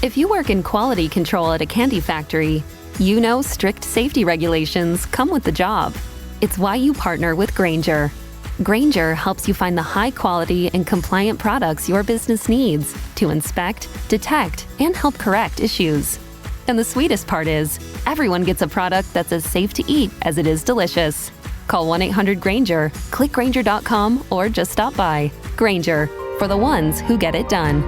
If you work in quality control at a candy factory, you know strict safety regulations come with the job. It's why you partner with Grainger. Grainger helps you find the high-quality and compliant products your business needs to inspect, detect, and help correct issues. And the sweetest part is, everyone gets a product that's as safe to eat as it is delicious. Call 1-800-GRAINGER, click Grainger.com, or just stop by. Grainger, for the ones who get it done.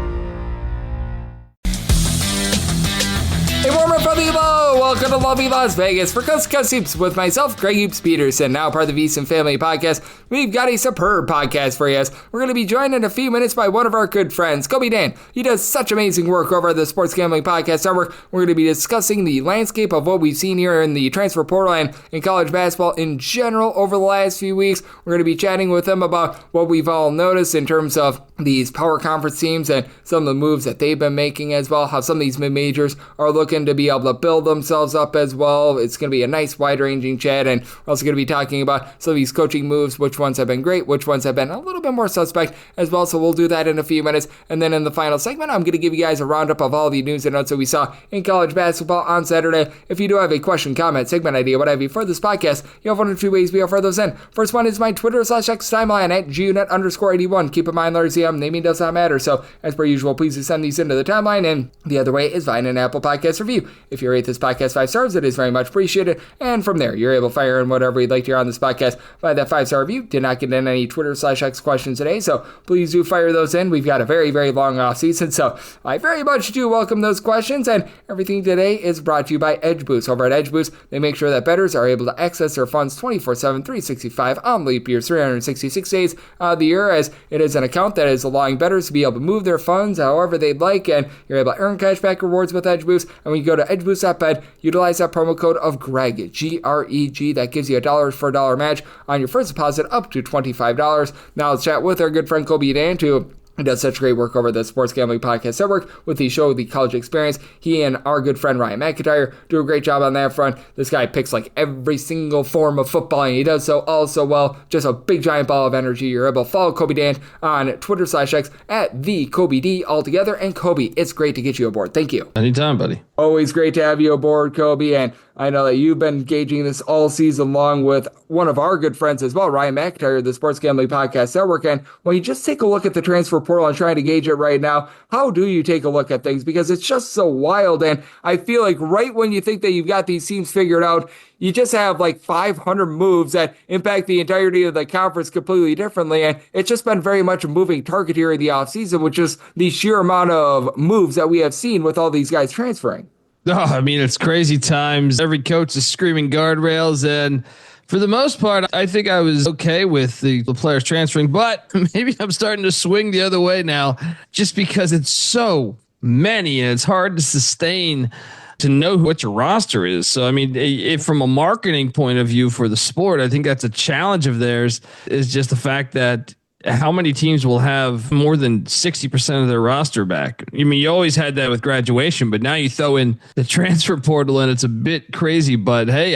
Hey, warmer from Evo! Welcome to lovely Las Vegas for Coast to Coast Hoops with myself, Greg Hoops Peterson, now part of the VSiN Family Podcast. We've got a superb podcast for you. We're going to be joined in a few minutes by one of our good friends, Colby Dant. He does such amazing work over at the Sports Gambling Podcast Network. We're going to be discussing the landscape of what we've seen here in the transfer portal and in college basketball in general over the last few weeks. We're going to be chatting with him about what we've all noticed in terms of these power conference teams and some of the moves that they've been making as well, how some of these mid-majors are looking to be able to build themselves up as well. It's going to be a nice wide-ranging chat, and we're also going to be talking about some of these coaching moves, which ones have been great, which ones have been a little bit more suspect as well, so we'll do that in a few minutes. And then in the final segment, I'm going to give you guys a roundup of all the news and notes that we saw in college basketball on Saturday. If you do have a question, comment, segment idea, what have you for this podcast, you have one of two ways we offer those in. First one is my Twitter/X timeline at GUNet_81. Keep in mind, largely, naming does not matter, so as per usual, please do send these into the timeline, and the other way is via an Apple Podcast review. If you rate this podcast 5 stars, it is very much appreciated, and from there, you're able to fire in whatever you'd like to hear on this podcast by that 5-star review. Did not get in any Twitter/X questions today, so please do fire those in. We've got a very, very long off season, so I very much do welcome those questions, and everything today is brought to you by Edge Boost. Over at Edge Boost, they make sure that bettors are able to access their funds 24/7, 365 on leap years, 366 days out of the year, as it is an account that is allowing bettors to be able to move their funds however they'd like, and you're able to earn cashback rewards with Edge Boost. And when you go to edgeboost.bet, utilize that promo code of Greg, G-R-E-G. That gives you a $1 for $1 match on your first deposit up to $25. Now let's chat with our good friend Colby Dant, who does such great work over the Sports Gambling Podcast Network with the show, The College Experience. He and our good friend Ryan McIntyre do a great job on that front. This guy picks like every single form of football, and he does so all so well. Just a big giant ball of energy. You're able to follow Colby Dant on Twitter/X at the Colby D altogether. And Colby, it's great to get you aboard. Thank you. Anytime, buddy. Always great to have you aboard, Colby, and I know that you've been gauging this all season long with one of our good friends as well, Ryan McIntyre, the Sports Gambling Podcast Network. And when you just take a look at the transfer portal and trying to gauge it right now, how do you take a look at things? Because it's just so wild, and I feel like right when you think that you've got these teams figured out, you just have like 500 moves that impact the entirety of the conference completely differently, and it's just been very much a moving target here in the offseason, which is the sheer amount of moves that we have seen with all these guys transferring. Oh, I mean, it's crazy times. Every coach is screaming guardrails, and for the most part, I think I was okay with the players transferring, but maybe I'm starting to swing the other way now just because it's so many and it's hard to sustain to know what your roster is. So, I mean, if from a marketing point of view for the sport, I think that's a challenge of theirs, is just the fact that how many teams will have more than 60% of their roster back? I mean, you always had that with graduation, but now you throw in the transfer portal and it's a bit crazy. But hey,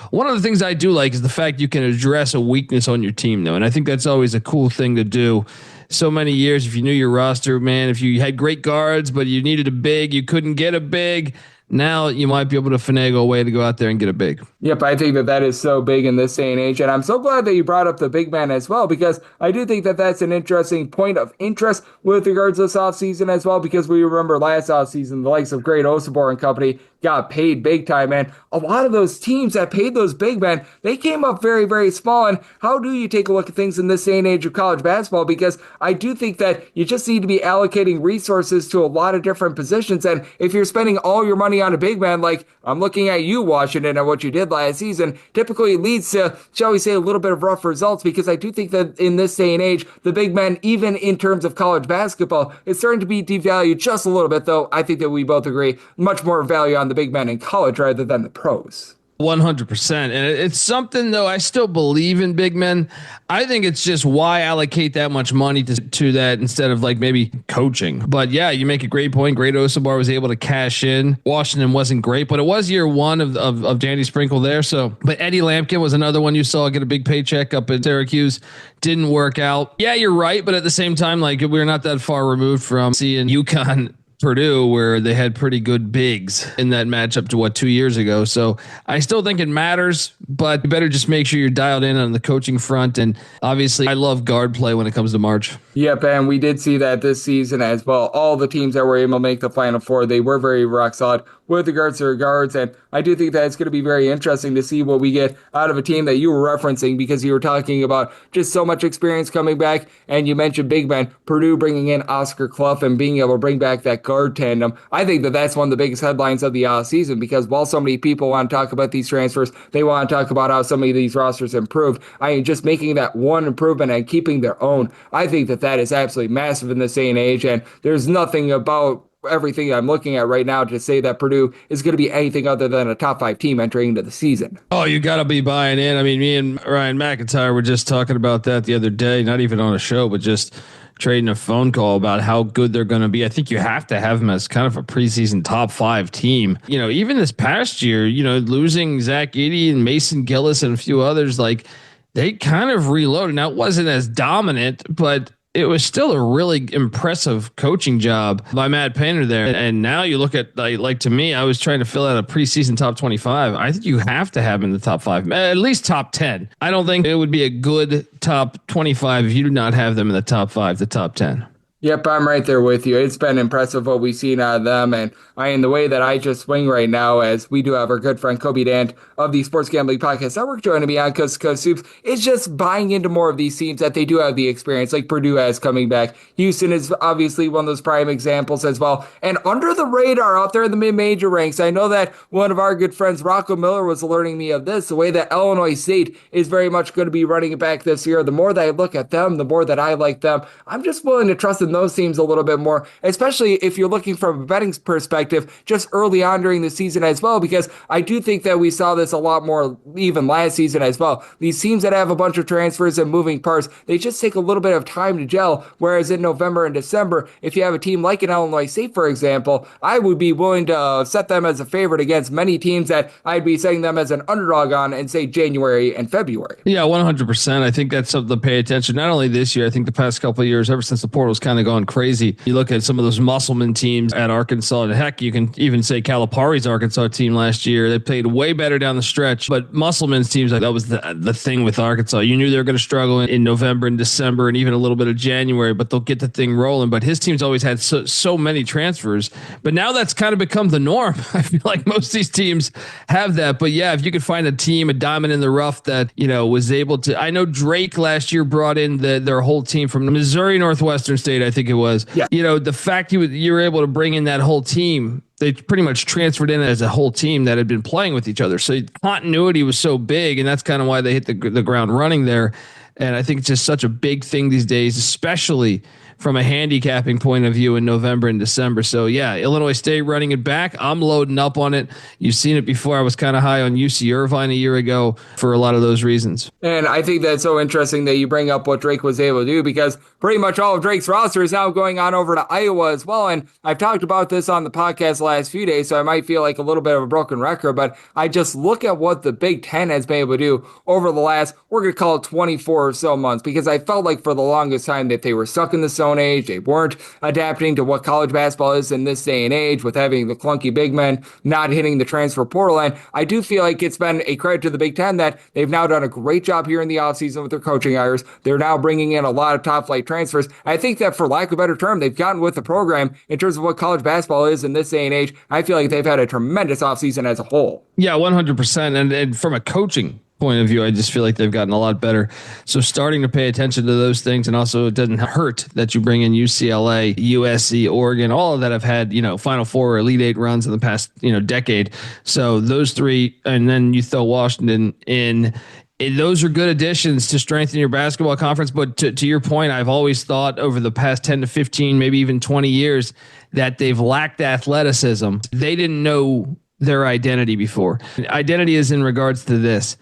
one of the things I do like is the fact you can address a weakness on your team, though. And I think that's always a cool thing to do. So many years, if you knew your roster, man, if you had great guards, but you needed a big, you couldn't get a big. Now you might be able to finagle a way to go out there and get a big. Yep, I think that is so big in this day and age. And I'm so glad that you brought up the big man as well, because I do think that that's an interesting point of interest with regards to this offseason as well, because we remember last offseason, the likes of Great Osibor and company got paid big time. And a lot of those teams that paid those big men, they came up very, very small. And how do you take a look at things in this day and age of college basketball? Because I do think that you just need to be allocating resources to a lot of different positions. And if you're spending all your money on a big man, like I'm looking at you, Washington, and what you did last season, typically leads to, shall we say, a little bit of rough results, because I do think that in this day and age, the big men, even in terms of college basketball, is starting to be devalued just a little bit, though I think that we both agree much more value on the big men in college rather than the pros. 100%. And it's something, though, I still believe in big men. I think it's just why allocate that much money to that instead of like maybe coaching. But yeah, you make a great point. Great Osibor was able to cash in. Washington wasn't great, but it was year one of Danny Sprinkle there. So, but Eddie Lampkin was another one you saw get a big paycheck up in Syracuse. Didn't work out. Yeah, you're right. But at the same time, like we're not that far removed from seeing UConn Purdue, where they had pretty good bigs in that matchup to 2 years ago. So I still think it matters, but you better just make sure you're dialed in on the coaching front. And obviously, I love guard play when it comes to March. Yep, and we did see that this season as well. All the teams that were able to make the Final Four, they were very rock solid with regards to their guards. And I do think that it's going to be very interesting to see what we get out of a team that you were referencing, because you were talking about just so much experience coming back. And you mentioned big men, Purdue bringing in Oscar Clough and being able to bring back that guard tandem. I think that that's one of the biggest headlines of the offseason, because while so many people want to talk about these transfers, they want to talk about how so many of these rosters improved. I mean, just making that one improvement and keeping their own. I think that is absolutely massive in this day and age. And there's nothing about everything I'm looking at right now to say that Purdue is going to be anything other than a top 5 team entering into the season. Oh, you got to be buying in. I mean, me and Ryan McIntyre were just talking about that the other day, not even on a show, but just trading a phone call about how good they're going to be. I think you have to have them as kind of a preseason top 5 team. You know, even this past year, losing Zach Edey and Mason Gillis and a few others, like they kind of reloaded. Now, it wasn't as dominant, but it was still a really impressive coaching job by Matt Painter there. And now you look at, like to me, I was trying to fill out a preseason top 25. I think you have to have him in the top 5, at least top 10. I don't think it would be a good top 25 if you do not have them in the top 5, the top 10. Yep, I'm right there with you. It's been impressive what we've seen out of them. And the way that I just swing right now, as we do have our good friend Colby Dant of the Sports Gambling Podcast Network joining me on Coast to Coast Soups, is just buying into more of these teams that they do have the experience, like Purdue has coming back. Houston is obviously one of those prime examples as well. And under the radar out there in the mid-major ranks, I know that one of our good friends, Rocco Miller, was alerting me of this, the way that Illinois State is very much going to be running it back this year. The more that I look at them, the more that I like them. I'm just willing to trust in those teams a little bit more, especially if you're looking from a betting perspective just early on during the season as well, because I do think that we saw this a lot more even last season as well. These teams that have a bunch of transfers and moving parts, they just take a little bit of time to gel, whereas in November and December, if you have a team like an Illinois State, for example, I would be willing to set them as a favorite against many teams that I'd be setting them as an underdog on in, say, January and February. Yeah, 100%. I think that's something to pay attention. Not only this year, I think the past couple of years, ever since the portal's kind of gone crazy. You look at some of those Musselman teams at Arkansas, and heck, you can even say Calipari's Arkansas team last year. They played way better down the stretch, but Musselman's teams, like that was the thing with Arkansas. You knew they were going to struggle in November and December and even a little bit of January, but they'll get the thing rolling. But his team's always had so many transfers, but now that's kind of become the norm. I feel like most of these teams have that, but yeah, if you could find a team, a diamond in the rough that, was able to, I know Drake last year brought in their whole team from Missouri Northwestern State, I think it was. Yeah. The fact you were able to bring in that whole team, they pretty much transferred in as a whole team that had been playing with each other. So continuity was so big, and that's kind of why they hit the ground running there. And I think it's just such a big thing these days, especially from a handicapping point of view in November and December. So yeah, Illinois State running it back. I'm loading up on it. You've seen it before. I was kind of high on UC Irvine a year ago for a lot of those reasons. And I think that's so interesting that you bring up what Drake was able to do, because pretty much all of Drake's roster is now going on over to Iowa as well. And I've talked about this on the podcast the last few days, so I might feel like a little bit of a broken record, but I just look at what the Big Ten has been able to do over the last, we're going to call it 24 or so months, because I felt like for the longest time that they were stuck in the Stone Age. They weren't adapting to what college basketball is in this day and age, with having the clunky big men not hitting the transfer portal. And I do feel like it's been a credit to the Big Ten that they've now done a great job here in the offseason with their coaching hires. They're now bringing in a lot of top flight transfers. I think that, for lack of a better term, they've gotten with the program in terms of what college basketball is in this day and age. I feel like they've had a tremendous offseason as a whole. Yeah, 100%. And from a coaching point of view, I just feel like they've gotten a lot better. So starting to pay attention to those things, and also it doesn't hurt that you bring in UCLA, USC, Oregon, all of that have had, Final Four or Elite Eight runs in the past, decade. So those three, and then you throw Washington in. Those are good additions to strengthen your basketball conference. But to your point, I've always thought over the past 10 to 15, maybe even 20 years, that they've lacked athleticism. They didn't know their identity before. Identity is in regards to this.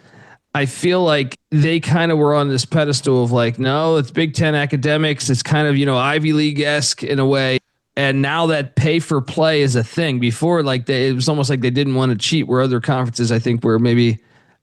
I feel like they kind of were on this pedestal of like, no, it's Big Ten academics. It's kind of, Ivy League-esque in a way. And now that pay for play is a thing. Before, like it was almost like they didn't want to cheat, where other conferences, I think, were maybe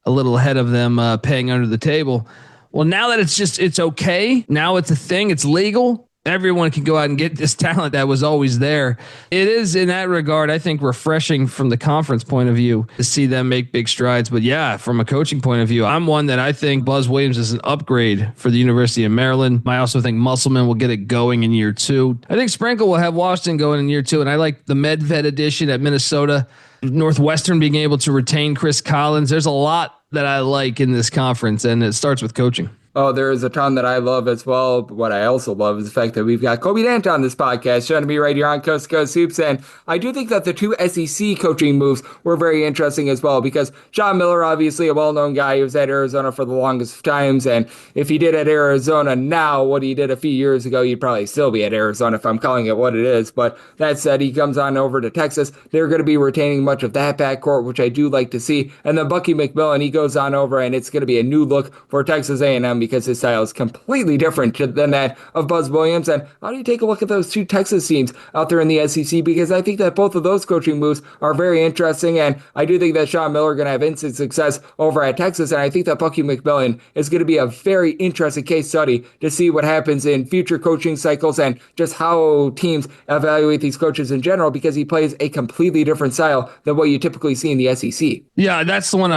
a little ahead of them paying under the table. Well, now that it's okay. Now it's a thing. It's legal. everyone can go out and get this talent that was always there. It is, in that regard, I think, refreshing from the conference point of view to see them make big strides. But yeah, from a coaching point of view, I'm one that I think Buzz Williams is an upgrade for the University of Maryland. I also think Musselman will get it going in year 2. I think Sprinkle will have Washington going in year 2. And I like the Medved addition at Minnesota. Northwestern being able to retain Chris Collins. There's a lot that I like in this conference, and it starts with coaching. Oh, there is a ton that I love as well. But what I also love is the fact that we've got Colby Dant on this podcast, joining me right here on Coast to Coast Hoops. And I do think that the 2 SEC coaching moves were very interesting as well, because Sean Miller, obviously a well-known guy, he was at Arizona for the longest of times. And if he did at Arizona now what he did a few years ago, he'd probably still be at Arizona if I'm calling it what it is. But that said, he comes on over to Texas. They're going to be retaining much of that backcourt, which I do like to see. And then Bucky McMillan, he goes on over, and it's going to be a new look for Texas A&M because his style is completely different than that of Buzz Williams. And how do you take a look at those 2 Texas teams out there in the SEC? Because I think that both of those coaching moves are very interesting, and I do think that Sean Miller is going to have instant success over at Texas, and I think that Bucky McMillan is going to be a very interesting case study to see what happens in future coaching cycles and just how teams evaluate these coaches in general, because he plays a completely different style than what you typically see in the SEC. Yeah, that's the one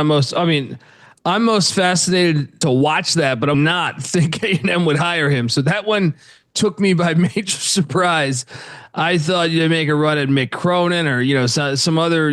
I'm most fascinated to watch that, but I'm not think A&M would hire him. So that one took me by major surprise. I thought you'd make a run at Mick Cronin or, some other,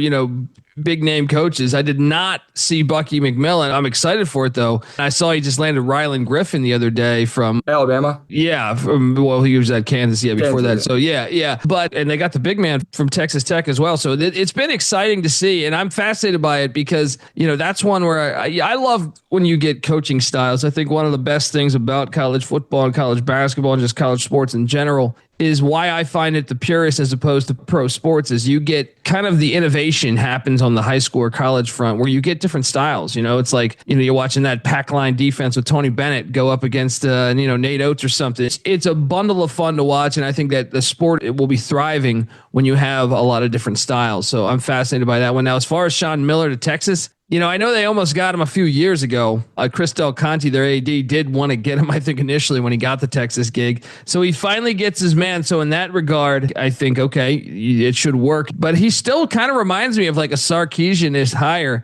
big name coaches. I did not see Bucky McMillan. I'm excited for it though. I saw he just landed Rylan Griffin the other day from Alabama. Yeah. He was at Kansas. Yeah. Before that. So yeah. And they got the big man from Texas Tech as well. So it's been exciting to see. And I'm fascinated by it because, that's one where I love when you get coaching styles. I think one of the best things about college football and college basketball and just college sports in general is why I find it the purest as opposed to pro sports is you get kind of the innovation happens on the high school or college front where you get different styles. It's like, you're watching that pack line defense with Tony Bennett go up against, Nate Oates or something. It's a bundle of fun to watch. And I think that the sport it will be thriving when you have a lot of different styles. So I'm fascinated by that one. Now, as far as Sean Miller to Texas, I know they almost got him a few years ago. Chris Del Conte, their AD, did want to get him, I think, initially when he got the Texas gig. So he finally gets his man. So in that regard, I think, okay, it should work. But he still kind of reminds me of like a Sarkisian-ish hire.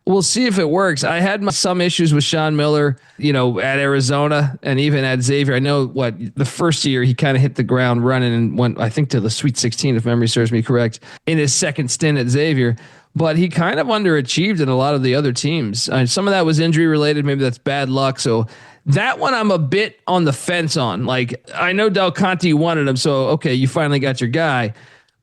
We'll see if it works. I had some issues with Sean Miller, at Arizona and even at Xavier. I know the first year he kind of hit the ground running and went, I think, to the Sweet 16, if memory serves me correct, in his second stint at Xavier. But he kind of underachieved in a lot of the other teams. Some of that was injury related. Maybe that's bad luck. So that one I'm a bit on the fence on. Like, I know Del Conte wanted him. So, okay, you finally got your guy.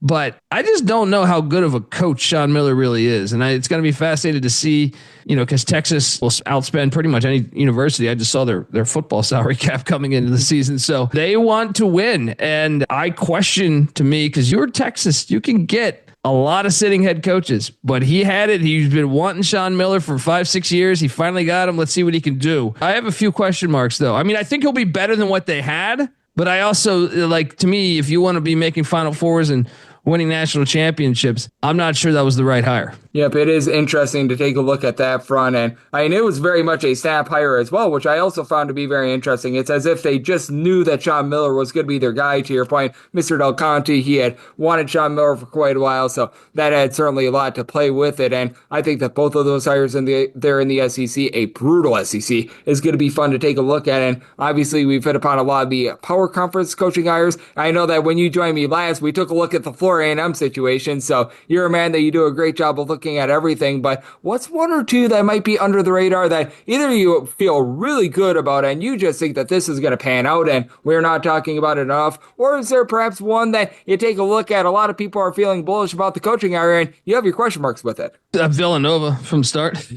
But I just don't know how good of a coach Sean Miller really is. And it's going to be fascinating to see, because Texas will outspend pretty much any university. I just saw their football salary cap coming into the season. So they want to win. And I question to me, because you're Texas, you can get a lot of sitting head coaches, but he had it. He's been wanting Sean Miller for 5-6 years. He finally got him. Let's see what he can do. I have a few question marks though. I think he'll be better than what they had, but I also to me, if you want to be making Final Fours and winning national championships, I'm not sure that was the right hire. Yep, it is interesting to take a look at that front. And it was very much a snap hire as well, which I also found to be very interesting. It's as if they just knew that Sean Miller was going to be their guy. To your point, Mr. Del Conte, he had wanted Sean Miller for quite a while, so that had certainly a lot to play with it. And I think that both of those hires there in the SEC, a brutal SEC, is going to be fun to take a look at. And obviously, we've hit upon a lot of the power conference coaching hires. I know that when you joined me last, we took a look at the Florida A&M situation, so you're a man that you do a great job of looking at everything, but what's one or two that might be under the radar that either you feel really good about and you just think that this is going to pan out and we're not talking about it enough, or is there perhaps one that you take a look at, a lot of people are feeling bullish about the coaching hire and you have your question marks with it? Villanova from start.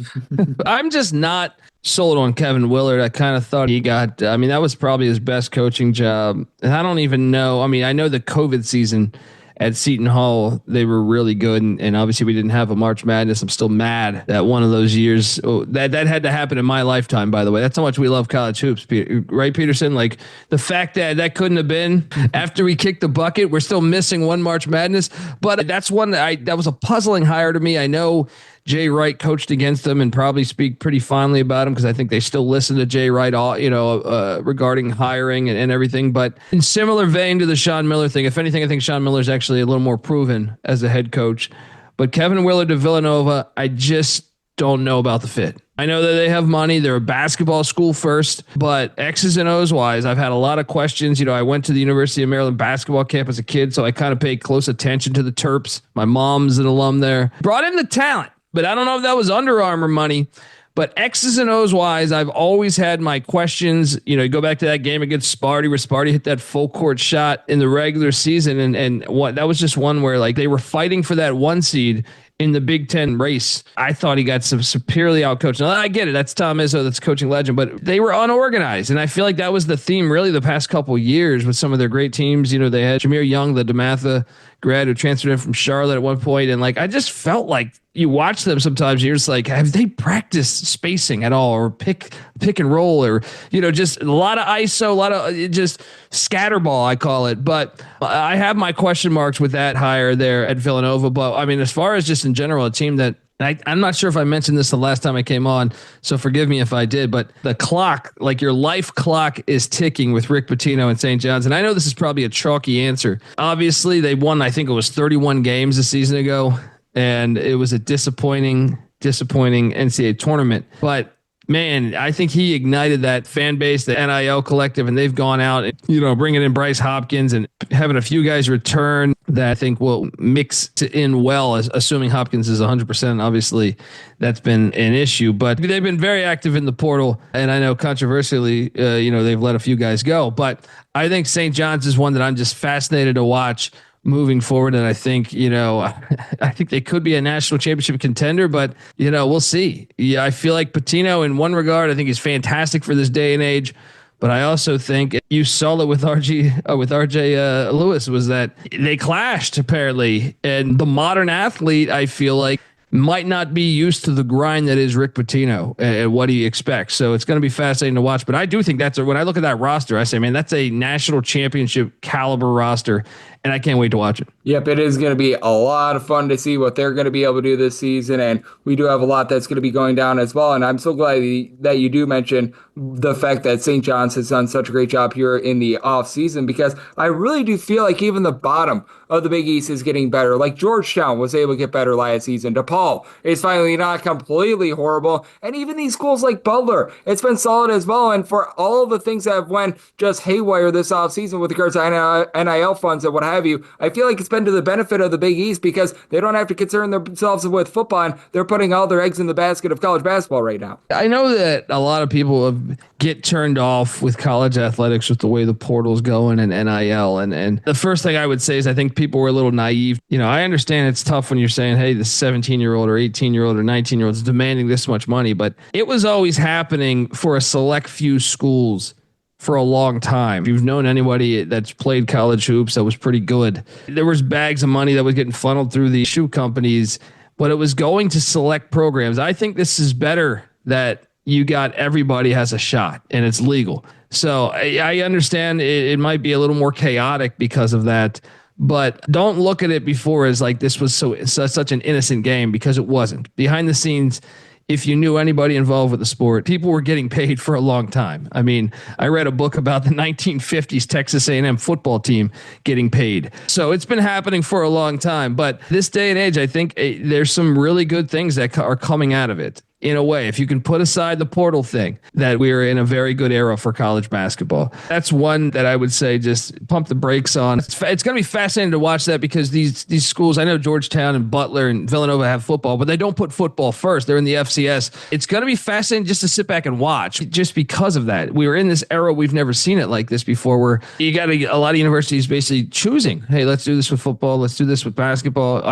I'm just not sold on Kevin Willard. I kind of thought he got, that was probably his best coaching job. And I don't even know. I know the COVID season at Seton Hall, they were really good. And obviously we didn't have a March Madness. I'm still mad that one of those years, that had to happen in my lifetime, by the way. That's how much we love college hoops, right, Peterson? Like the fact that couldn't have been after we kicked the bucket, we're still missing one March Madness. But that's one that was a puzzling hire to me. I know Jay Wright coached against them and probably speak pretty fondly about him because I think they still listen to Jay Wright, regarding hiring and everything. But in similar vein to the Sean Miller thing, if anything, I think Sean Miller is actually a little more proven as a head coach. But Kevin Willard to Villanova, I just don't know about the fit. I know that they have money. They're a basketball school first, but X's and O's wise, I've had a lot of questions. I went to the University of Maryland basketball camp as a kid, so I kind of paid close attention to the Terps. My mom's an alum there. Brought in the talent, but I don't know if that was Under Armour money. But X's and O's wise, I've always had my questions. You go back to that game against Sparty where Sparty hit that full court shot in the regular season. And what that was just one where like they were fighting for that 1 seed in the Big Ten race. I thought he got some superiorly outcoached. Now, I get it. That's Tom Izzo. That's coaching legend. But they were unorganized. And I feel like that was the theme really the past couple of years with some of their great teams. They had Jameer Young, the DeMatha grad who transferred in from Charlotte at one point. And like I just felt like you watch them sometimes, you're just like, have they practiced spacing at all or pick and roll or, just a lot of ISO, a lot of just scatterball, I call it. But I have my question marks with that hire there at Villanova. But I mean, as far as just in general, a team that I'm not sure if I mentioned this the last time I came on, so forgive me if I did, but the clock, like your life clock is ticking with Rick Pitino and St. John's. And I know this is probably a chalky answer. Obviously, they won, I think it was 31 games a season ago. And it was a disappointing NCAA tournament. But man, I think he ignited that fan base, the NIL collective, and they've gone out, bringing in Bryce Hopkins and having a few guys return that I think will mix in well, assuming Hopkins is 100%. Obviously, that's been an issue, but they've been very active in the portal. And I know controversially, they've let a few guys go, but I think St. John's is one that I'm just fascinated to watch moving forward. And I think, I think they could be a national championship contender, but, we'll see. Yeah, I feel like Pitino in one regard, I think he's fantastic for this day and age. But I also think you saw it with RJ Lewis was that they clashed apparently. And the modern athlete, I feel like, might not be used to the grind that is Rick Pitino and what he expects. So it's going to be fascinating to watch. But I do think when I look at that roster, I say, man, that's a national championship caliber roster. And I can't wait to watch it. Yep, it is going to be a lot of fun to see what they're going to be able to do this season. And we do have a lot that's going to be going down as well. And I'm so glad that you do mention the fact that St. John's has done such a great job here in the offseason, because I really do feel like even the bottom of the Big East is getting better. Like Georgetown was able to get better last season. DePaul is finally not completely horrible. And even these schools like Butler, it's been solid as well. And for all of the things that have went just haywire this offseason with regards to NIL funds and what have you, I feel like it's been to the benefit of the Big East because they don't have to concern themselves with football, and they're putting all their eggs in the basket of college basketball right now. I know that a lot of people get turned off with college athletics with the way the portal's going and NIL. And the first thing I would say is I think people were a little naive. I understand it's tough when you're saying, hey, the 17-year-old or 18-year-old or 19-year-old is demanding this much money, but it was always happening for a select few schools for a long time. If you've known anybody that's played college hoops, that was pretty good. There was bags of money that was getting funneled through the shoe companies, but it was going to select programs. I think this is better that you got everybody has a shot and it's legal. So I understand it might be a little more chaotic because of that, but don't look at it before as like this was such an innocent game, because it wasn't. Behind the scenes, if you knew anybody involved with the sport, people were getting paid for a long time. I mean, I read a book about the 1950s Texas A&M football team getting paid. So it's been happening for a long time. But this day and age, I think there's some really good things that are coming out of it. In a way, if you can put aside the portal thing, that we are in a very good era for college basketball. That's one that I would say just pump the brakes on. It's going to be fascinating to watch that, because these schools, I know Georgetown and Butler and Villanova have football, but they don't put football first. They're in the FCS. It's going to be fascinating just to sit back and watch, just because of that. We were in this era, we've never seen it like this before, where you got a lot of universities basically choosing, hey, let's do this with football, let's do this with basketball.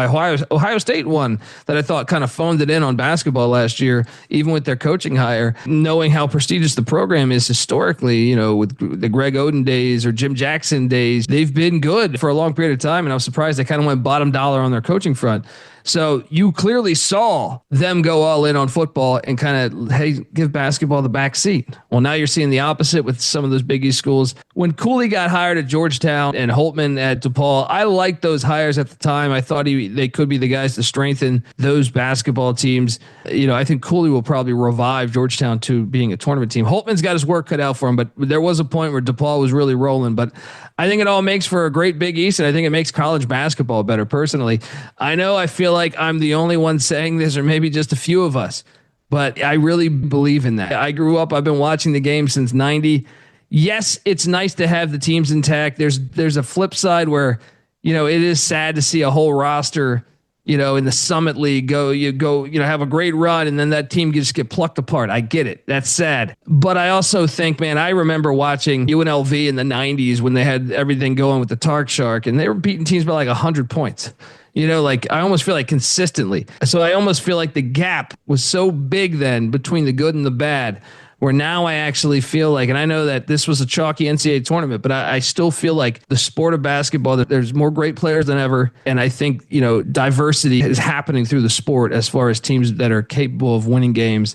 Ohio State won that I thought kind of phoned it in on basketball last year, even with their coaching hire, knowing how prestigious the program is historically, with the Greg Oden days or Jim Jackson days, they've been good for a long period of time. And I was surprised they kind of went bottom dollar on their coaching front. So you clearly saw them go all in on football and kind of, hey, give basketball the back seat. Well, now you're seeing the opposite with some of those Big East schools. When Cooley got hired at Georgetown and Holtman at DePaul, I liked those hires at the time. I thought they could be the guys to strengthen those basketball teams. I think Cooley will probably revive Georgetown to being a tournament team. Holtman's got his work cut out for him, but there was a point where DePaul was really rolling. But I think it all makes for a great Big East, and I think it makes college basketball better personally. I feel like I'm the only one saying this, or maybe just a few of us, but I really believe in that. I've been watching the game since 90. Yes, it's nice to have the teams intact. There's a flip side where, it is sad to see a whole roster, in the Summit League have a great run and then that team just get plucked apart. I get it. That's sad. But I also think, man, I remember watching UNLV in the 90s when they had everything going with the Tark Shark and they were beating teams by like 100 points. I almost feel like consistently. So I almost feel like the gap was so big then between the good and the bad, where now I actually feel like, and I know that this was a chalky NCAA tournament, but I still feel like the sport of basketball, that there's more great players than ever. And I think, diversity is happening through the sport as far as teams that are capable of winning games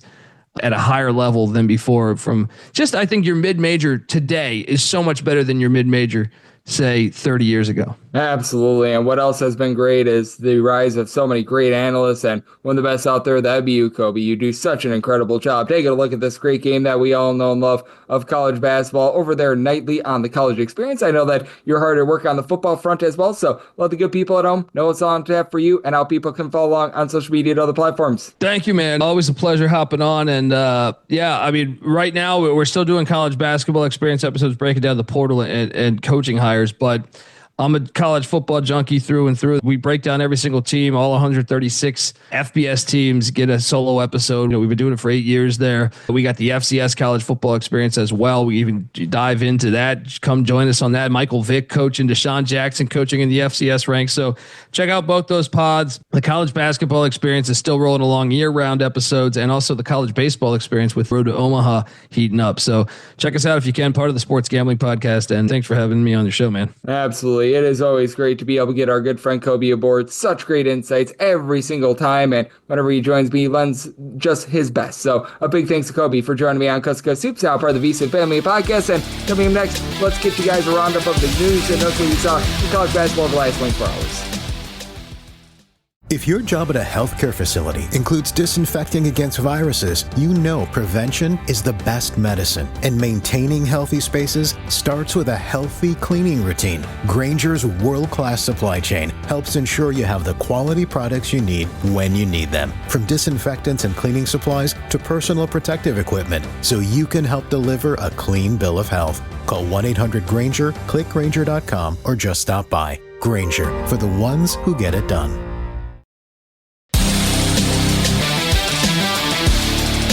at a higher level than before. I think your mid-major today is so much better than your mid-major, say, 30 years ago. Absolutely. And what else has been great is the rise of so many great analysts, and one of the best out there, that'd be you, Colby. You do such an incredible job taking a look at this great game that we all know and love of college basketball over there nightly on the College Experience. I know that you're hard at work on the football front as well, so let the good people at home know what's on tap for you and how people can follow along on social media and other platforms. Thank you, man. Always a pleasure hopping on. And right now we're still doing College Basketball Experience episodes, breaking down the portal and coaching hires, but I'm a college football junkie through and through. We break down every single team. All 136 FBS teams get a solo episode. We've been doing it for 8 years there. We got the FCS College Football Experience as well. We even dive into that. Come join us on that. Michael Vick coaching, Deshaun Jackson coaching in the FCS ranks. So check out both those pods. The College Basketball Experience is still rolling along, year-round episodes, and also the College Baseball Experience with Road to Omaha heating up. So check us out if you can, part of the Sports Gambling Podcast. And thanks for having me on your show, man. Absolutely. It is always great to be able to get our good friend Colby aboard. Such great insights every single time, and whenever he joins me, he lends just his best. So a big thanks to Colby for joining me on Coast to Coast Hoops, now part of the VSiN Family Podcast. And coming up next, let's get you guys a roundup of the news and notes that we saw in college basketball over the last 24 hours. If your job at a healthcare facility includes disinfecting against viruses, you know prevention is the best medicine. And maintaining healthy spaces starts with a healthy cleaning routine. Grainger's world-class supply chain helps ensure you have the quality products you need when you need them. From disinfectants and cleaning supplies to personal protective equipment, so you can help deliver a clean bill of health. Call 1-800-GRAINGER, click Grainger.com, or just stop by. Grainger, for the ones who get it done.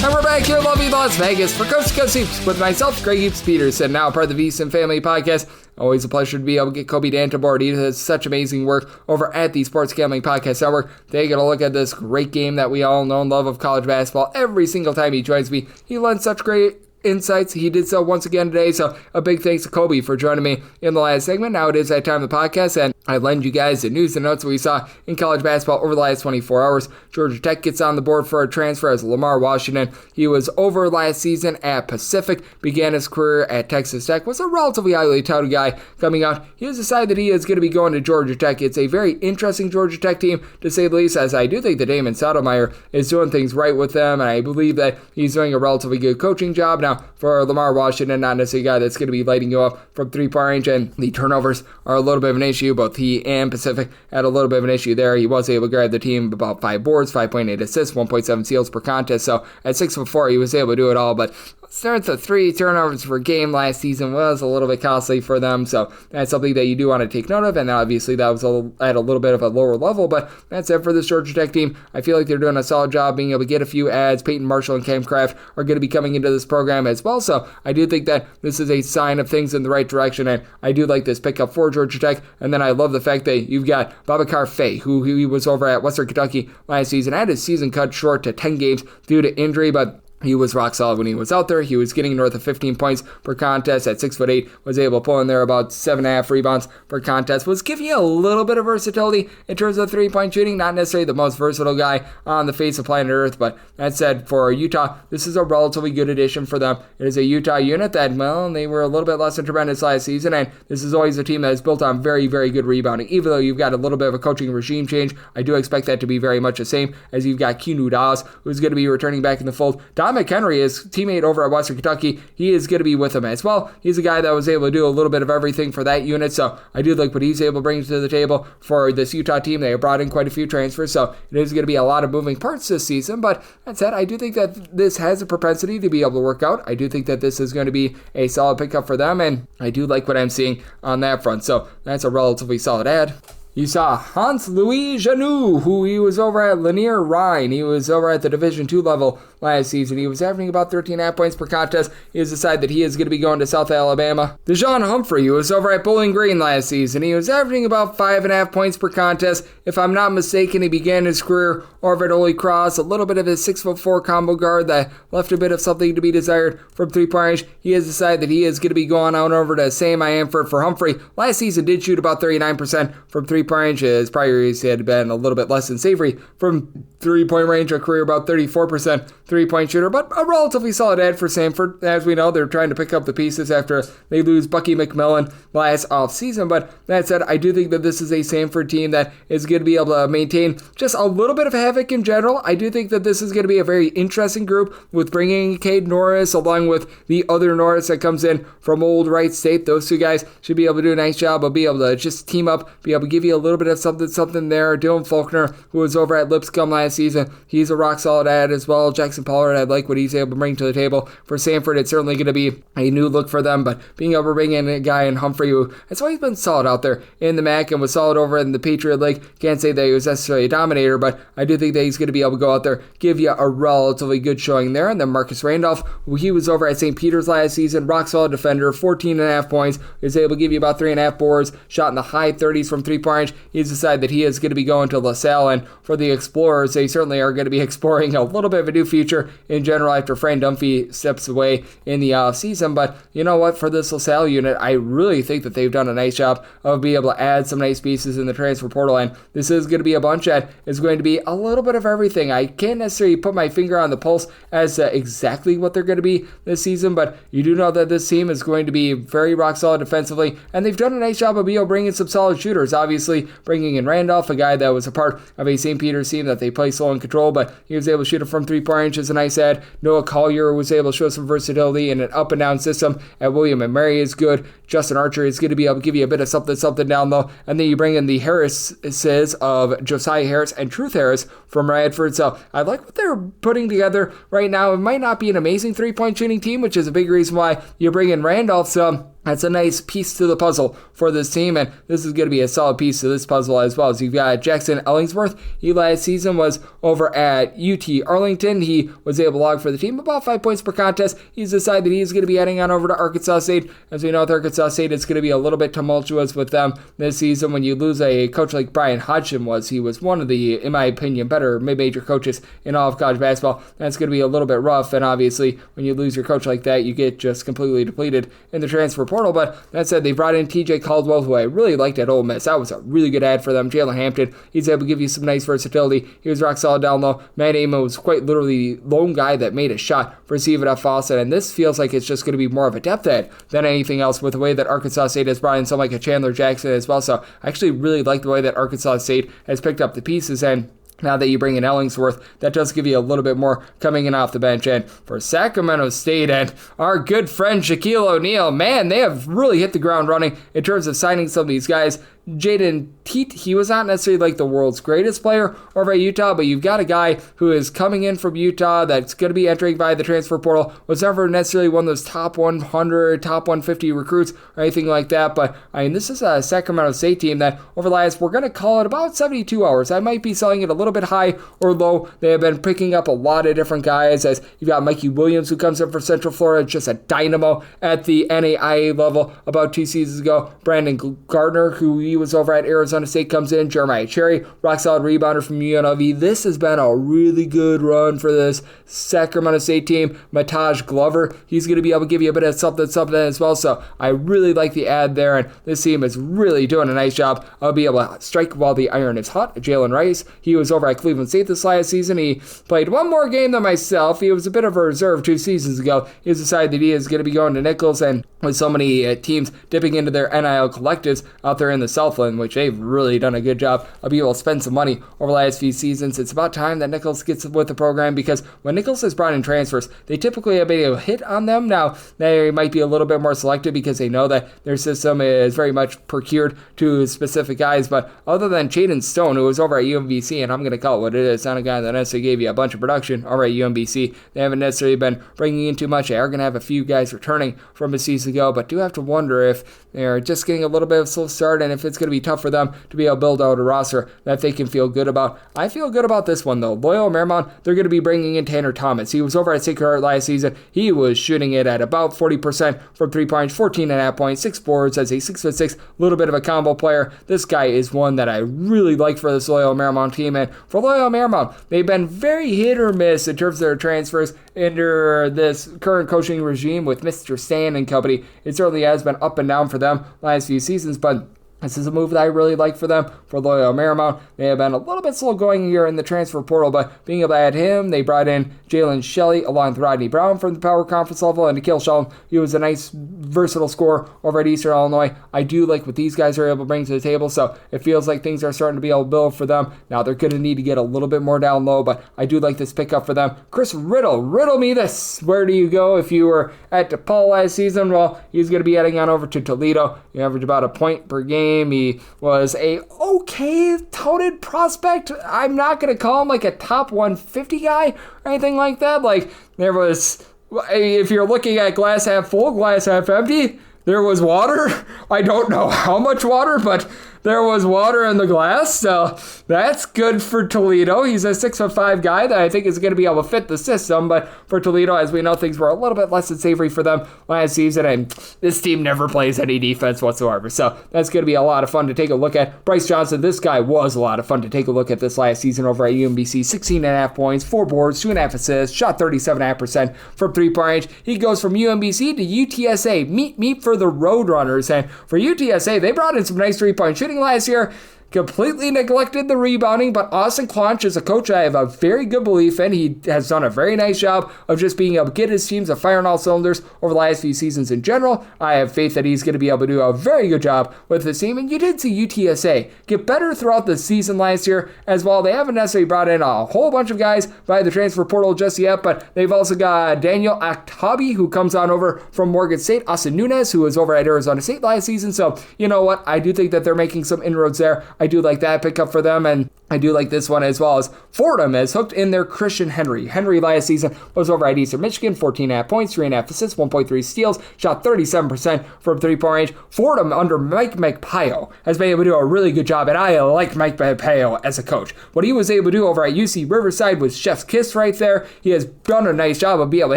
And we're back here in lovely Las Vegas for Coast to Coast Hoops with myself, Greg Hoops Peterson, now part of the VSiN Family Podcast. Always a pleasure to be able to get Colby Dant aboard. He does such amazing work over at the Sports Gambling Podcast Network. Taking a look at this great game that we all know and love of college basketball. Every single time he joins me, he lends such great insights. He did so once again today, so a big thanks to Colby for joining me in the last segment. Now it is that time of the podcast, and I lend you guys the news and notes that we saw in college basketball over the last 24 hours. Georgia Tech gets on the board for a transfer as Lamar Washington. He was over last season at Pacific, began his career at Texas Tech, was a relatively highly touted guy coming out. He has decided that he is going to be going to Georgia Tech. It's a very interesting Georgia Tech team, to say the least, as I do think that Damon Stoudemire is doing things right with them, and I believe that he's doing a relatively good coaching job. Now, for Lamar Washington, not necessarily a guy that's going to be lighting you up from three-point range, and the turnovers are a little bit of an issue. Both he and Pacific had a little bit of an issue there. He was able to grab the team about 5 boards, 5.8 assists, 1.7 steals per contest. So at 6'4", he was able to do it all, but starts at 3 turnovers per game last season was a little bit costly for them, so that's something that you do want to take note of, and obviously that was at a little bit of a lower level, but that's it for this Georgia Tech team. I feel like they're doing a solid job being able to get a few ads. Peyton Marshall and Cam Kraft are going to be coming into this program as well, so I do think that this is a sign of things in the right direction, and I do like this pickup for Georgia Tech. And then I love the fact that you've got Babacar Faye, who he was over at Western Kentucky last season, had his season cut short to 10 games due to injury, but he was rock solid when he was out there. He was getting north of 15 points per contest at 6'8", was able to pull in there about 7.5 rebounds per contest, was giving you a little bit of versatility in terms of three-point shooting. Not necessarily the most versatile guy on the face of planet Earth, but that said, for Utah, this is a relatively good addition for them. It is a Utah unit that, well, they were a little bit less than tremendous last season, and this is always a team that is built on very, very good rebounding. Even though you've got a little bit of a coaching regime change, I do expect that to be very much the same, as you've got Keanu Dawes, who's going to be returning back in the fold. Don McHenry, his teammate over at Western Kentucky, he is going to be with him as well. He's a guy that was able to do a little bit of everything for that unit, so I do like what he's able to bring to the table for this Utah team. They have brought in quite a few transfers, so it is going to be a lot of moving parts this season, but that said, I do think that this has a propensity to be able to work out. I do think that this is going to be a solid pickup for them, and I do like what I'm seeing on that front, so that's a relatively solid add. You saw Hans-Louis Janou, who he was over at Lanier Rhine. He was over at the Division II level last season. He was averaging about 13.5 points per contest. He has decided that he is going to be going to South Alabama. DeJohn Humphrey, who was over at Bowling Green last season. He was averaging about 5.5 points per contest. If I'm not mistaken, he began his career over at Holy Cross. A little bit of his 6'4" combo guard that left a bit of something to be desired from three-point range. He has decided that he is going to be going on over to Sam Amford for Humphrey. Last season did shoot about 39% from three-point range. His prior years had been a little bit less than savory from three-point range, a career about 34% three-point shooter, but a relatively solid add for Samford. As we know, they're trying to pick up the pieces after they lose Bucky McMillan last offseason, but that said, I do think that this is a Samford team that is going to be able to maintain just a little bit of havoc in general. I do think that this is going to be a very interesting group with bringing Cade Norris along with the other Norris that comes in from Old Wright State. Those two guys should be able to do a nice job of being able to just team up, be able to give you a little bit of something there. Dylan Faulkner, who was over at Lipscomb last season, he's a rock solid add as well. Jackson Pollard, I like what he's able to bring to the table. For Samford, it's certainly going to be a new look for them, but being able to bring in a guy in Humphrey who has always been solid out there in the MAC and was solid over in the Patriot League. Can't say that he was necessarily a dominator, but I do think that he's going to be able to go out there, give you a relatively good showing there. And then Marcus Randolph, who he was over at St. Peter's last season, rock solid defender, 14.5 points, is able to give you about 3.5 boards, shot in the high 30s from three-point range. He's decided that he is going to be going to LaSalle, and for the Explorers, they certainly are going to be exploring a little bit of a new future in general after Fran Dunphy steps away in the offseason. But you know what, for this LaSalle unit, I really think that they've done a nice job of being able to add some nice pieces in the transfer portal, and this is going to be a bunch that is going to be a little bit of everything. I can't necessarily put my finger on the pulse as to exactly what they're going to be this season, but you do know that this team is going to be very rock solid defensively, and they've done a nice job of being able to bring in some solid shooters. Obviously, bringing in Randolph, a guy that was a part of a St. Peter's team that they play slow and control, but he was able to shoot it from three-point range, is a nice add. Noah Collier was able to show some versatility in an up-and-down system at William & Mary is good. Justin Archer is going to be able to give you a bit of something down low, and then you bring in the Harrises of Josiah Harris and Truth Harris from Radford. So I like what they're putting together right now. It might not be an amazing three-point shooting team, which is a big reason why you bring in Randolph. So that's a nice piece to the puzzle for this team, and this is going to be a solid piece to this puzzle as well. So you've got Jackson Ellingsworth. He last season was over at UT Arlington. He was able to log for the team about 5 points per contest. He's decided that he's going to be heading on over to Arkansas State. As we know, with Arkansas State, it's going to be a little bit tumultuous with them this season when you lose a coach like Brian Hodgson was. He was one of the, in my opinion, better mid-major coaches in all of college basketball. That's going to be a little bit rough, and obviously when you lose your coach like that, you get just completely depleted in the transfer portal. But that said, they brought in TJ Caldwell, who I really liked at Ole Miss. That was a really good add for them. Jalen Hampton, he's able to give you some nice versatility. He was rock solid down low. Matt Amon was quite literally the lone guy that made a shot for Stephen F. Fawcett, and this feels like it's just going to be more of a depth add than anything else with the way that Arkansas State has brought in someone like a Chandler Jackson as well. So I actually really like the way that Arkansas State has picked up the pieces, and now that you bring in Ellingsworth, that does give you a little bit more coming in off the bench. And for Sacramento State and our good friend Shaquille O'Neal, man, they have really hit the ground running in terms of signing some of these guys. Jaden Teat, he was not necessarily like the world's greatest player over at Utah, but you've got a guy who is coming in from Utah that's going to be entering by the transfer portal, was never necessarily one of those top 100, top 150 recruits or anything like that. But I mean, this is a Sacramento State team that over the last, we're going to call it about 72 hours. I might be selling it a little bit high or low. They have been picking up a lot of different guys, as you've got Mikey Williams, who comes in from Central Florida, just a dynamo at the NAIA level about 2 seasons ago. Brandon Gardner, who he was over at Arizona State, comes in. Jeremiah Cherry, rock solid rebounder from UNLV. This has been a really good run for this Sacramento State team. Mataj Glover, he's going to be able to give you a bit of something as well. So I really like the ad there, and this team is really doing a nice job of being able to strike while the iron is hot. Jalen Rice, he was over at Cleveland State this last season. He played one more game than myself. He was a bit of a reserve 2 seasons ago. He's decided that he is going to be going to Nichols, and with so many teams dipping into their NIL collectives out there in the Southland, which they've really done a good job of being able to spend some money over the last few seasons, it's about time that Nichols gets with the program, because when Nichols has brought in transfers, they typically have been able to hit on them. Now, they might be a little bit more selective because they know that their system is very much procured to specific guys, but other than Chaden Stone, who was over at UMBC, and I'm going to call it what it is, not a guy that necessarily gave you a bunch of production over at UMBC, they haven't necessarily been bringing in too much. They are going to have a few guys returning from a season ago, but do have to wonder if they're just getting a little bit of a slow start, and if it's going to be tough for them to be able to build out a roster that they can feel good about. I feel good about this one, though. Loyola Marymount, they're going to be bringing in Tanner Thomas. He was over at Sacred Heart last season. He was shooting it at about 40% from 3-point, 14.5 points, 6 boards as a 6'6", little bit of a combo player. This guy is one that I really like for this Loyola Marymount team, and for Loyola Marymount, they've been very hit or miss in terms of their transfers under this current coaching regime with Mr. Stan and company. It certainly has been up and down for them last few seasons, but this is a move that I really like for them. For Loyola Marymount, they have been a little bit slow going here in the transfer portal, but being able to add him, they brought in Jalen Shelley along with Rodney Brown from the Power Conference level, and Nikhil Shelton, he was a nice, versatile scorer over at Eastern Illinois. I do like what these guys are able to bring to the table, so it feels like things are starting to be able to build for them. Now, they're going to need to get a little bit more down low, but I do like this pickup for them. Chris Riddle me this. Where do you go if you were at DePaul last season? Well, he's going to be heading on over to Toledo. He averaged about a point per game. He was a okay touted prospect. I'm not going to call him like a top 150 guy or anything like that. Like, there was, if you're looking at glass half full, glass half empty, there was water. I don't know how much water, but there was water in the glass, so that's good for Toledo. He's a 6'5" guy that I think is going to be able to fit the system, but for Toledo, as we know, things were a little bit less than savory for them last season, and this team never plays any defense whatsoever, so that's going to be a lot of fun to take a look at. Bryce Johnson, this guy was a lot of fun to take a look at this last season over at UMBC. 16.5 points, 4 boards, 2.5 assists, shot 37.5% from 3-point range. He goes from UMBC to UTSA. Meet for the Roadrunners, and for UTSA, they brought in some nice 3-point shooting last year. Completely neglected the rebounding, but Austin Clonch is a coach I have a very good belief in. He has done a very nice job of just being able to get his teams to fire on all cylinders over the last few seasons in general. I have faith that he's going to be able to do a very good job with this team, and you did see UTSA get better throughout the season last year as well. They haven't necessarily brought in a whole bunch of guys via the transfer portal just yet, but they've also got Daniel Aktabi, who comes on over from Morgan State, Austin Nunez, who was over at Arizona State last season. So, you know what? I do think that they're making some inroads there. I do like that pickup for them, and I do like this one as well as Fordham has hooked in their Christian Henry. Henry last season was over at Eastern Michigan, 14.5 points, 3.5 assists, 1.3 steals, shot 37% from 3-point range. Fordham under Mike Magpayo has been able to do a really good job, and I like Mike Magpayo as a coach. What he was able to do over at UC Riverside was chef's kiss right there. He has done a nice job of being able to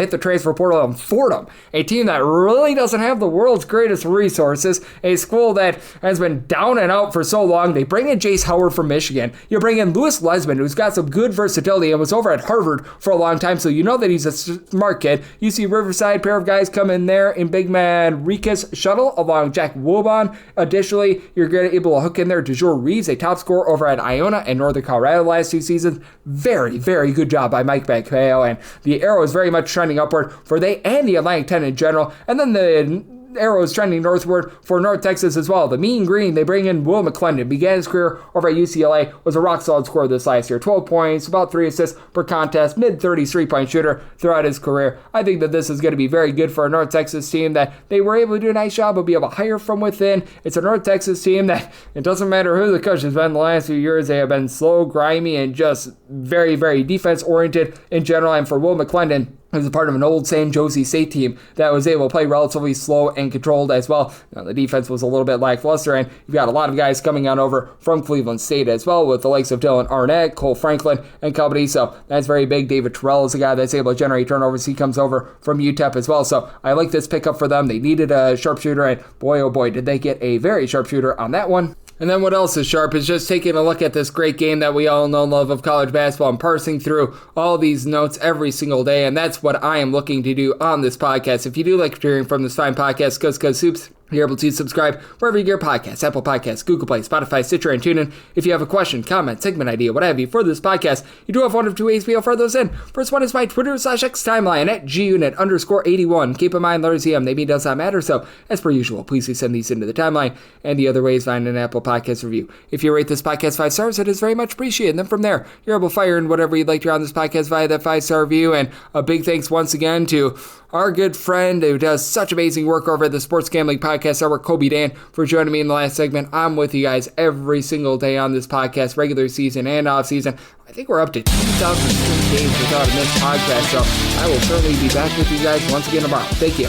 hit the transfer portal on Fordham, a team that really doesn't have the world's greatest resources, a school that has been down and out for so long. They bring in Jace Howard from Michigan. You bring in Lewis Lesman, who's got some good versatility and was over at Harvard for a long time, so you know that he's a smart kid. You see Riverside, pair of guys come in there in big man Rikus Shuttle along Jack Wobon. Additionally, you're going to be able to hook in there DeJour Reeves, a top scorer over at Iona and Northern Colorado last 2 seasons. Very, very good job by Mike Magpayo, and the arrow is very much trending upward for they and the Atlantic 10 in general. And then the arrow is trending northward for North Texas as well. The Mean Green, they bring in Will McClendon. Began his career over at UCLA, was a rock-solid scorer this last year. 12 points, about 3 assists per contest, mid-30s three-point shooter throughout his career. I think that this is going to be very good for a North Texas team that they were able to do a nice job of being able to hire from within. It's a North Texas team that it doesn't matter who the coach has been the last few years. They have been slow, grimy, and just very, very defense-oriented in general. And for Will McClendon, who's a part of an old San Jose State team that was able to play relatively slow and controlled as well. The defense was a little bit lackluster, and you've got a lot of guys coming on over from Cleveland State as well, with the likes of Dylan Arnett, Cole Franklin, and company. So that's very big. David Terrell is a guy that's able to generate turnovers. He comes over from UTEP as well. So I like this pickup for them. They needed a sharpshooter, and boy, oh boy, did they get a very sharpshooter on that one. And then what else is sharp is just taking a look at this great game that we all know and love of college basketball and parsing through all these notes every single day. And that's what I am looking to do on this podcast. If you do like hearing from this fine podcast, Coast to Coast Hoops, you're able to subscribe wherever you get your podcasts, Apple Podcasts, Google Play, Spotify, Stitcher, and TuneIn. If you have a question, comment, segment idea, what have you for this podcast, you do have one of two ways we'll throw those in. First one is my Twitter/X timeline at gunit_81. Keep in mind, letters EM, they mean does not matter. So, as per usual, please do send these into the timeline. And the other way is find an Apple Podcast review. If you rate this podcast 5 stars, it is very much appreciated. And then from there, you're able to fire in whatever you'd like to hear on this podcast via that 5-star review. And a big thanks once again to our good friend who does such amazing work over at the Sports Gambling Podcast Network, Colby Dant, for joining me in the last segment. I'm with you guys every single day on this podcast, regular season and off season. I think we're up to 2,000 games without a missed podcast, so I will certainly be back with you guys once again tomorrow. Thank you.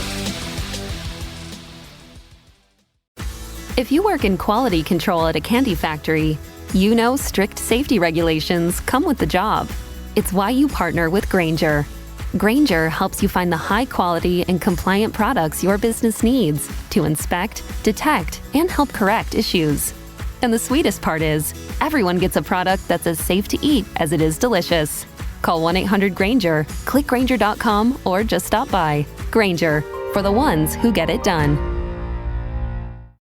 If you work in quality control at a candy factory, you know strict safety regulations come with the job. It's why you partner with Grainger. Grainger helps you find the high-quality and compliant products your business needs to inspect, detect, and help correct issues. And the sweetest part is, everyone gets a product that's as safe to eat as it is delicious. Call 1-800-GRAINGER, click Grainger.com, or just stop by. Grainger, for the ones who get it done.